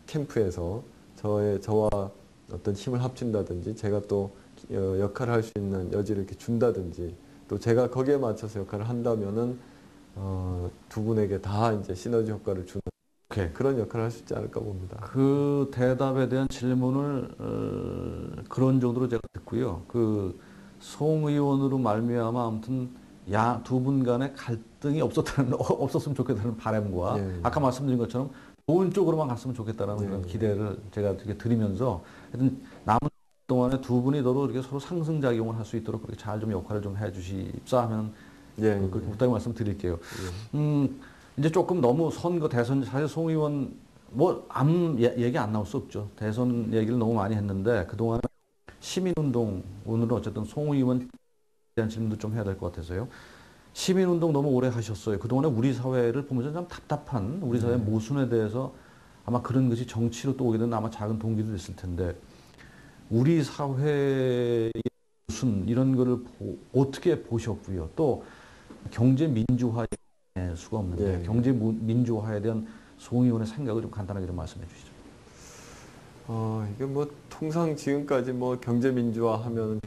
캠프에서 저와 어떤 힘을 합친다든지 제가 또 역할을 할 수 있는 여지를 이렇게 준다든지 또 제가 거기에 맞춰서 역할을 한다면은 두 분에게 다 이제 시너지 효과를 주는 그런 역할을 할 수 있지 않을까 봅니다. 그 대답에 대한 질문을 그런 정도로 제가 듣고요. 송 의원으로 말미암아 아무튼 두 분 간의 갈등이 없었으면 좋겠다는 바람과 아까 말씀드린 것처럼 좋은 쪽으로만 갔으면 좋겠다는 그런 기대를 제가 이렇게 드리면서 하여튼 남은 동안에 두 분이 더러 이렇게 서로 상승작용을 할 수 있도록 그렇게 잘 좀 역할을 좀 해주십사 하면 그렇게 부탁 말씀드릴게요. 이제 조금 너무 선거 대선 사실 송 의원 얘기 안 나올 수 없죠. 대선 얘기를 너무 많이 했는데 그동안 시민운동 오늘은 어쨌든 송 의원 대한 질문도 좀 해야 될 것 같아서요. 시민운동 너무 오래 하셨어요. 그동안에 우리 사회를 보면서 참 답답한 우리 사회 모순에 대해서 아마 그런 것이 정치로 또 오게 되는 아마 작은 동기도 됐을 텐데 우리 사회의 모순 이런 거를 어떻게 보셨고요. 또 경제 민주화에 수가 없는데 예. 경제 민주화에 대한 송 의원의 생각을 좀 간단하게 좀 말씀해 주시죠. 이게 뭐 통상 지금까지 뭐 경제 민주화 하면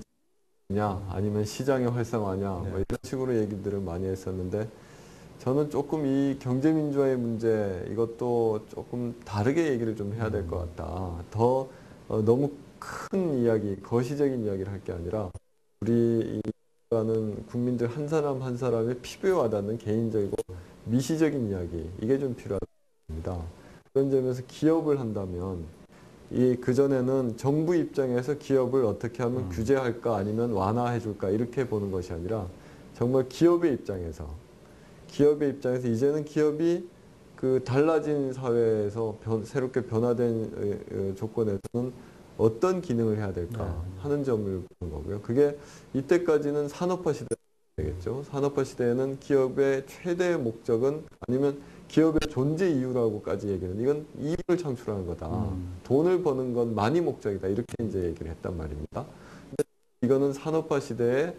냐 아니면 시장의 활성화냐 뭐 이런 식으로 얘기들을 많이 했었는데 저는 조금 이 경제 민주화의 문제 이것도 조금 다르게 얘기를 좀 해야 될 것 같다. 더 너무 큰 이야기, 거시적인 이야기를 할 게 아니라 우리 는 국민들 한 사람 한 사람의 피부에 와닿는 개인적이고 미시적인 이야기 이게 좀 필요합니다. 그런 점에서 기업을 한다면 이 그전에는 정부 입장에서 기업을 어떻게 하면 규제할까 아니면 완화해 줄까 이렇게 보는 것이 아니라 정말 기업의 입장에서 이제는 기업이 그 달라진 사회에서 새롭게 변화된 조건에서는 어떤 기능을 해야 될까 하는 점을 보는 거고요. 그게 이때까지는 산업화 시대가 되겠죠. 산업화 시대에는 기업의 최대 목적은 아니면 기업의 존재 이유라고까지 얘기는 이건 이익을 창출하는 거다. 돈을 버는 건 많이 목적이다. 이렇게 이제 얘기를 했단 말입니다. 근데 이거는 산업화 시대의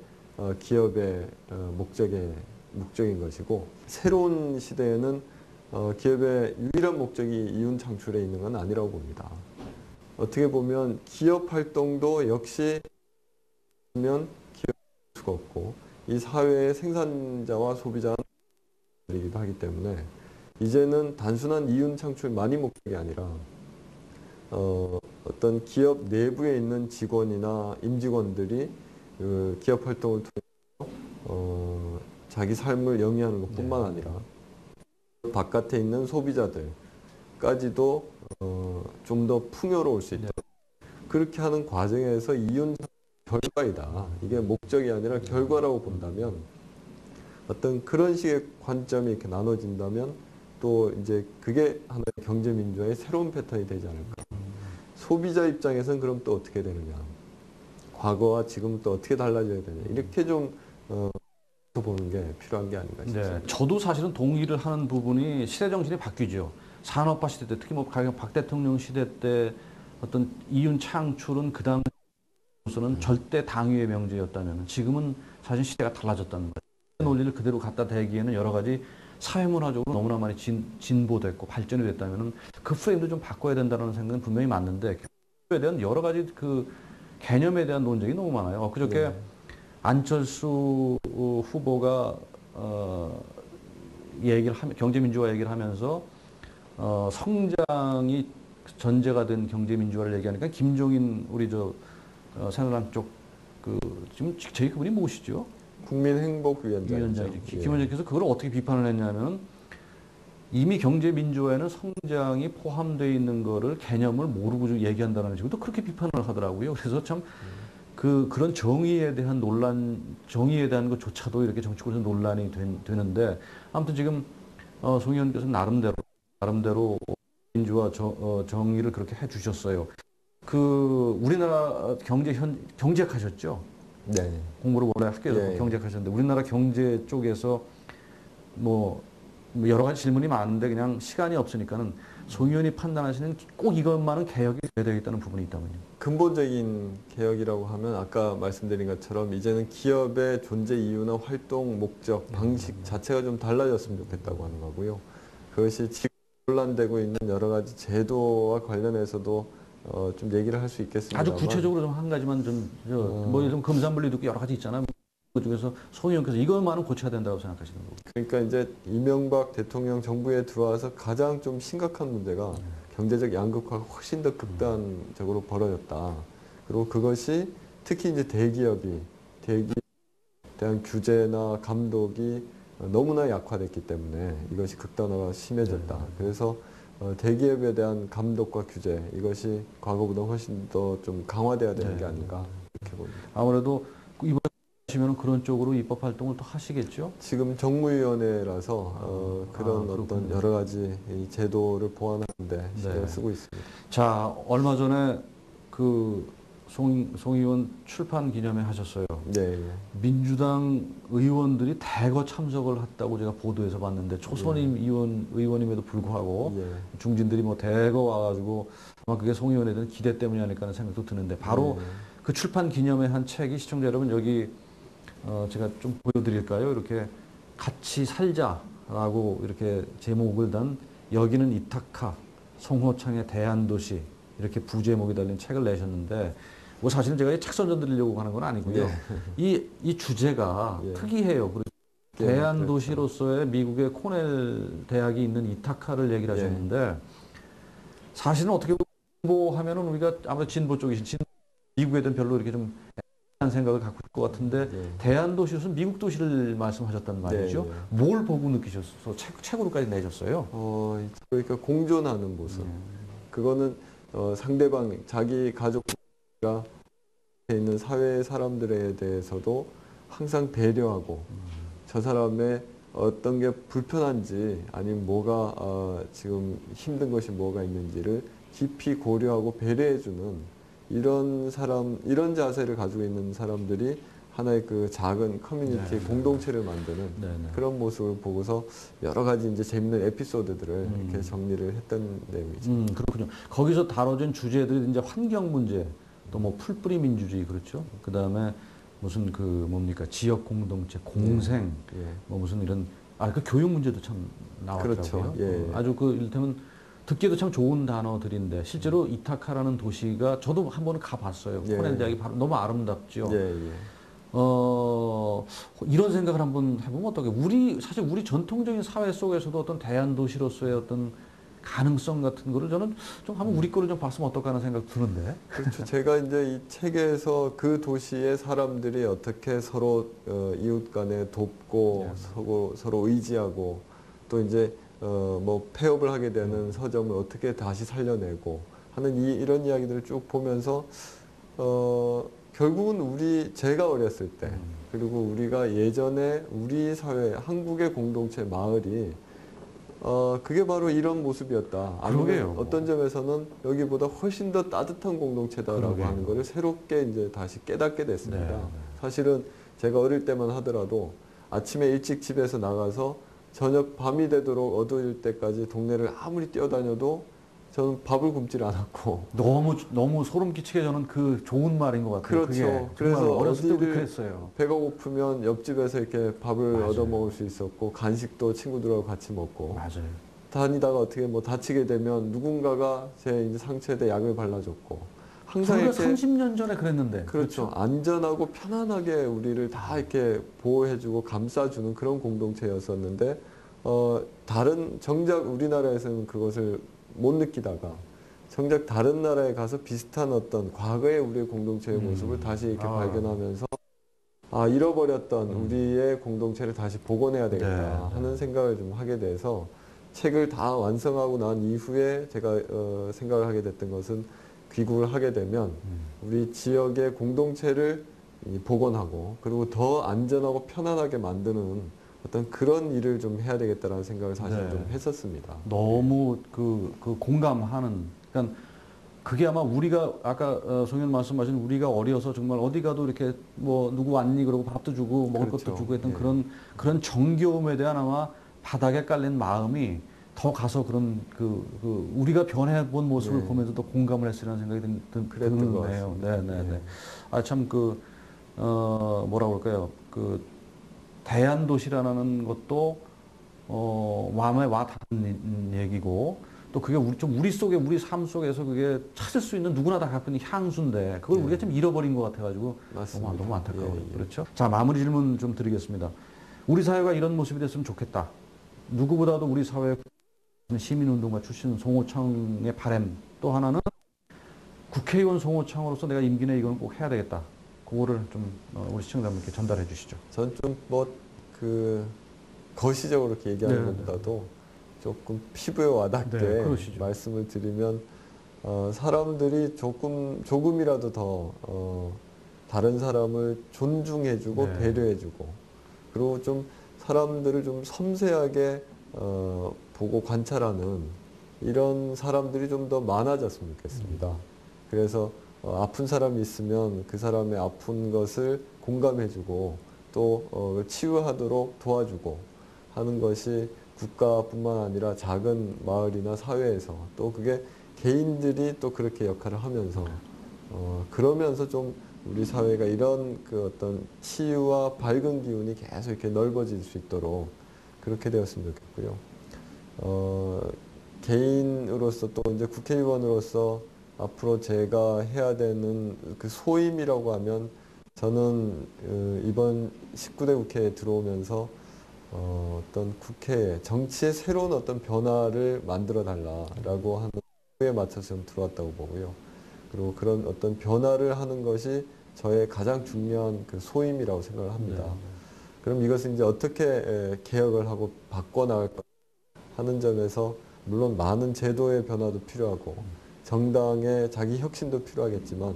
기업의 목적인 것이고 새로운 시대에는 기업의 유일한 목적이 이윤 창출에 있는 건 아니라고 봅니다. 어떻게 보면 기업 활동도 역시 기업일 수가 없고 이 사회의 생산자와 소비자이기도 하기 때문에 이제는 단순한 이윤 창출만이 목적이 아니라 어떤 기업 내부에 있는 직원이나 임직원들이 그 기업 활동을 통해서 자기 삶을 영위하는 것뿐만 아니라 바깥에 있는 소비자들까지도 좀 더 풍요로울 수 있도록 그렇게 하는 과정에서 이윤 결과이다. 이게 목적이 아니라 결과라고 본다면 어떤 그런 식의 관점이 이렇게 나눠진다면 또 이제 그게 하나의 경제 민주화의 새로운 패턴이 되지 않을까. 소비자 입장에서는 그럼 또 어떻게 되느냐. 과거와 지금 또 어떻게 달라져야 되냐. 이렇게 좀 보는 게 필요한 게 아닌가 싶습니다. 네, 저도 사실은 동의를 하는 부분이 시대 정신이 바뀌죠. 산업화 시대 때 특히 뭐 박 대통령 시대 때 어떤 이윤 창출은 그 당시로서는 절대 당위의 명제였다면 지금은 사실 시대가 달라졌다는 거예요. 논리를 그대로 갖다 대기에는 여러 가지 사회문화적으로 너무나 많이 진보됐고 발전이 됐다면 그 프레임도 좀 바꿔야 된다는 생각은 분명히 맞는데 경제에 대한 여러 가지 그 개념에 대한 논쟁이 너무 많아요. 그저께 안철수 후보가 경제민주화 얘기를 하면서 성장이 전제가 된 경제민주화를 얘기하니까 김종인 우리 새누리당 쪽 지금 제 그분이 무엇이죠? 국민행복위원장이죠. 김원장께서 그걸 어떻게 비판을 했냐면 이미 경제민주화에는 성장이 포함되어 있는 거를 개념을 모르고 얘기한다는 식으로 또 그렇게 비판을 하더라고요. 그래서 참 그런 정의에 대한 정의에 대한 것조차도 이렇게 정치권에서 논란이 되는데 아무튼 지금 송 의원께서 나름대로 민주화 정의를 그렇게 해주셨어요. 우리나라 경제학하셨죠? 네. 공부를 원래 학교에서 경제학하셨는데 우리나라 경제 쪽에서 뭐 여러 가지 질문이 많은데 그냥 시간이 없으니까는 송 의원이 판단하시는 꼭 이것만은 개혁이 되어 있다는 부분이 있다면요. 근본적인 개혁이라고 하면 아까 말씀드린 것처럼 이제는 기업의 존재 이유나 활동 목적, 방식 자체가 좀 달라졌으면 좋겠다고 하는 거고요. 그것이 지금 논란되고 있는 여러 가지 제도와 관련해서도 좀 얘기를 할 수 있겠습니다. 아주 구체적으로 좀 한 가지만 좀 금산분리도 있고 여러 가지 있잖아요. 그 중에서 송 의원께서 이것만은 고쳐야 된다고 생각하시는 거고. 그러니까 이제 이명박 대통령 정부에 들어와서 가장 좀 심각한 문제가 경제적 양극화가 훨씬 더 극단적으로 벌어졌다. 그리고 그것이 특히 이제 대기업에 대한 규제나 감독이 너무나 약화됐기 때문에 이것이 극단화가 심해졌다. 그래서 대기업에 대한 감독과 규제 이것이 과거보다 훨씬 더 좀 강화돼야 되는 게 아닌가 이렇게 봅니다. 아무래도 이번 하시면 그런 쪽으로 입법 활동을 또 하시겠죠? 지금 정무위원회라서 그런 어떤 여러 가지 이 제도를 보완하는 데 신경을 쓰고 있습니다. 자, 얼마 전에 송 의원 출판 기념회 하셨어요. 네. 민주당 의원들이 대거 참석을 했다고 제가 보도에서 봤는데 초선임 의원임에도 불구하고 예. 중진들이 뭐 대거 와가지고 아마 그게 송 의원에 대한 기대 때문이 아닐까 하는 생각도 드는데 바로 그 출판 기념회 한 책이 시청자 여러분 여기 제가 좀 보여드릴까요? 이렇게 같이 살자라고 이렇게 제목을 단 여기는 이타카 송호창의 대한도시 이렇게 부제목이 달린 책을 내셨는데 뭐 사실은 제가 이 책 선전 드리려고 하는 건 아니고요. 이 주제가 예. 특이해요. 그리고 대한도시로서의 미국의 코넬 대학이 있는 이타카를 얘기를 하셨는데 사실은 어떻게 진보하면은 우리가 아무래도 진보 쪽이신 미국에 대한 별로 이렇게 좀 한 생각을 갖고 있을 것 같은데 대한도시로서는 미국 도시를 말씀하셨단 말이죠. 뭘 보고 느끼셔서 책으로까지 내셨어요? 그러니까 공존하는 모습. 그거는 상대방 자기 가족과 있는 사회 사람들에 대해서도 항상 배려하고 저 사람의 어떤 게 불편한지 아니면 뭐가 지금 힘든 것이 뭐가 있는지를 깊이 고려하고 배려해주는 이런 자세를 가지고 있는 사람들이 하나의 그 작은 커뮤니티의 공동체를 만드는 그런 모습을 보고서 여러 가지 이제 재밌는 에피소드들을 이렇게 정리를 했던 내용이죠. 그렇군요. 거기서 다뤄진 주제들이 이제 환경 문제, 또 뭐 풀뿌리 민주주의 그렇죠. 그 다음에 무슨 그 뭡니까 지역 공동체, 공생, 뭐 무슨 이런 그 교육 문제도 참 나왔더라고요. 그렇죠. 아주 그 이를테면 듣기에도 참 좋은 단어들인데 실제로 이타카라는 도시가 저도 한 번은 가봤어요. 코넬 대학이 바로 너무 아름답죠. 이런 생각을 한번 해보면 어떨까요? 사실 우리 전통적인 사회 속에서도 어떤 대한도시로서의 어떤 가능성 같은 거를 저는 좀 한번 우리 거를 좀 봤으면 어떨까 하는 생각 드는데. 그렇죠. 제가 이제 이 책에서 그 도시의 사람들이 어떻게 서로 이웃 간에 돕고 서로 의지하고 또 이제 뭐 폐업을 하게 되는 서점을 어떻게 다시 살려내고 하는 이런 이야기들을 쭉 보면서 결국은 제가 어렸을 때 그리고 우리가 예전에 우리 사회 한국의 공동체 마을이 그게 바로 이런 모습이었다. 아니면 어떤 점에서는 여기보다 훨씬 더 따뜻한 공동체다라고 하는 것을 새롭게 이제 다시 깨닫게 됐습니다. 사실은 제가 어릴 때만 하더라도 아침에 일찍 집에서 나가서 저녁 밤이 되도록 어두울 때까지 동네를 아무리 뛰어다녀도 저는 밥을 굶질 않았고 너무 소름 끼치게 저는 그 좋은 말인 것 같아요. 그렇죠. 그래서 어렸을 때부터 그랬어요. 배가 고프면 옆집에서 이렇게 밥을 얻어 먹을 수 있었고 간식도 친구들하고 같이 먹고 맞아요. 다니다가 어떻게 뭐 다치게 되면 누군가가 제 이제 상처에다 약을 발라줬고 항상 이렇게 30년 전에 그랬는데 그렇죠. 안전하고 편안하게 우리를 다 이렇게 보호해주고 감싸주는 그런 공동체였었는데 정작 우리나라에서는 그것을 못 느끼다가 정작 다른 나라에 가서 비슷한 어떤 과거의 우리의 공동체의 모습을 다시 이렇게 발견하면서 잃어버렸던 우리의 공동체를 다시 복원해야 되겠다 하는 생각을 좀 하게 돼서 책을 다 완성하고 난 이후에 제가 생각을 하게 됐던 것은 귀국을 하게 되면 우리 지역의 공동체를 복원하고 그리고 더 안전하고 편안하게 만드는 어떤 그런 일을 좀 해야 되겠다라는 생각을 사실 좀 했었습니다. 너무 그 공감하는. 그러니까 그게 아마 우리가 아까 송 의원 말씀하신 우리가 어려서 정말 어디 가도 이렇게 뭐 누구 왔니 그러고 밥도 주고 먹을 것도 주고 했던 그런 정겨움에 대한 아마 바닥에 깔린 마음이 더 가서 그런 우리가 변해본 모습을 보면서 더 공감을 했으라는 생각이 드는데요. 네네네. 참 뭐라 그럴까요? 대한도시라는 것도 마음에 와 닿는 얘기고 또 그게 우리 속에 우리 삶 속에서 그게 찾을 수 있는 누구나 다 갖고 있는 향수인데 그걸 우리가 좀 잃어버린 것 같아가지고 너무 안타까워요. 그렇죠? 자, 마무리 질문 좀 드리겠습니다. 우리 사회가 이런 모습이 됐으면 좋겠다. 누구보다도 우리 사회 시민운동가 출신 송호창의 바람 또 하나는 국회의원 송호창으로서 내가 임기 내에 이건 꼭 해야 되겠다. 그거를 좀 우리 시청자분께 전달해 주시죠. 전 좀 거시적으로 이렇게 얘기하는 것보다도 조금 피부에 와닿게 말씀을 드리면 사람들이 조금이라도 더 다른 사람을 존중해주고 배려해주고 그리고 좀 사람들을 좀 섬세하게 보고 관찰하는 이런 사람들이 좀 더 많아졌으면 좋겠습니다. 그래서 아픈 사람이 있으면 그 사람의 아픈 것을 공감해주고 또 치유하도록 도와주고 하는 것이 국가뿐만 아니라 작은 마을이나 사회에서 또 그게 개인들이 또 그렇게 역할을 하면서 그러면서 좀 우리 사회가 이런 그 어떤 치유와 밝은 기운이 계속 이렇게 넓어질 수 있도록 그렇게 되었으면 좋겠고요. 개인으로서 또 이제 국회의원으로서 앞으로 제가 해야 되는 그 소임이라고 하면 저는 이번 19대 국회에 들어오면서 어떤 국회에 정치의 새로운 어떤 변화를 만들어 달라라고 하는 거에 맞춰서 좀 들어왔다고 보고요. 그리고 그런 어떤 변화를 하는 것이 저의 가장 중요한 그 소임이라고 생각을 합니다. 네. 그럼 이것을 이제 어떻게 개혁을 하고 바꿔나갈까 하는 점에서 물론 많은 제도의 변화도 필요하고 정당의 자기 혁신도 필요하겠지만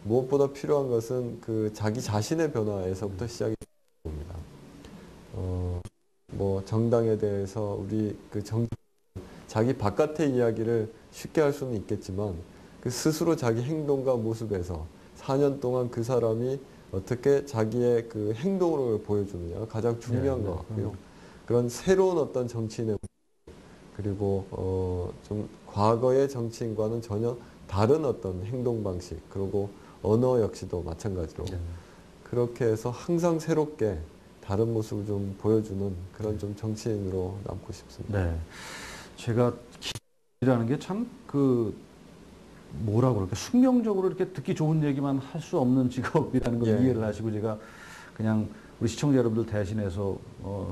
무엇보다 필요한 것은 그 자기 자신의 변화에서부터 시작이 됩니다. 뭐 정당에 대해서 우리 그 자기 바깥의 이야기를 쉽게 할 수는 있겠지만 그 스스로 자기 행동과 모습에서 4년 동안 그 사람이 어떻게 자기의 그 행동으로 보여주느냐가 가장 중요한 것 같고요. 그런 새로운 어떤 정치인의 그리고 좀 과거의 정치인과는 전혀 다른 어떤 행동 방식 그리고 언어 역시도 마찬가지로 그렇게 해서 항상 새롭게 다른 모습을 좀 보여주는 그런 좀 정치인으로 남고 싶습니다. 네. 제가 기라는 게 참 뭐라 그럴까 숙명적으로 이렇게 듣기 좋은 얘기만 할 수 없는 직업이라는 걸 예. 이해를 하시고 제가 그냥 우리 시청자 여러분들 대신해서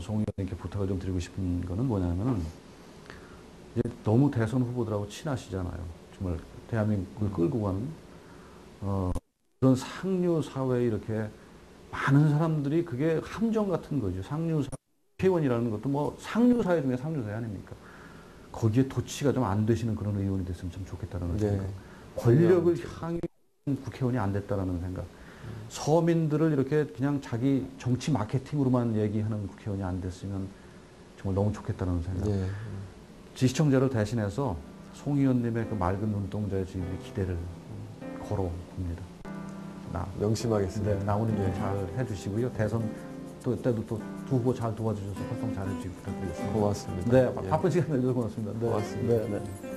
송 의원님께 부탁을 좀 드리고 싶은 거는 뭐냐면은 이제 너무 대선 후보들하고 친하시잖아요. 정말 대한민국을 끌고 가는 그런 상류 사회에 이렇게 많은 사람들이 그게 함정 같은 거죠. 상류 국회의원이라는 것도 뭐 상류 사회 중에 상류 사회 아닙니까? 거기에 도치가 좀 안 되시는 그런 의원이 됐으면 참 좋겠다라는 네. 생각. 권력을 향해 국회의원이 안 됐다라는 생각. 서민들을 이렇게 그냥 자기 정치 마케팅으로만 얘기하는 국회의원이 안 됐으면 정말 너무 좋겠다는 생각. 예. 시청자를 대신해서 송 의원님의 그 맑은 눈동자에 저희들이 기대를 걸어봅니다. 명심하겠습니다. 네, 나오는 일 예. 잘 해주시고요. 대선 때도 또 두 후보 잘 도와주셔서 활동 잘 해주시기 부탁드리겠습니다. 고맙습니다. 네, 예. 바쁜 시간 내주셔서 고맙습니다. 네. 고맙습니다. 네, 네.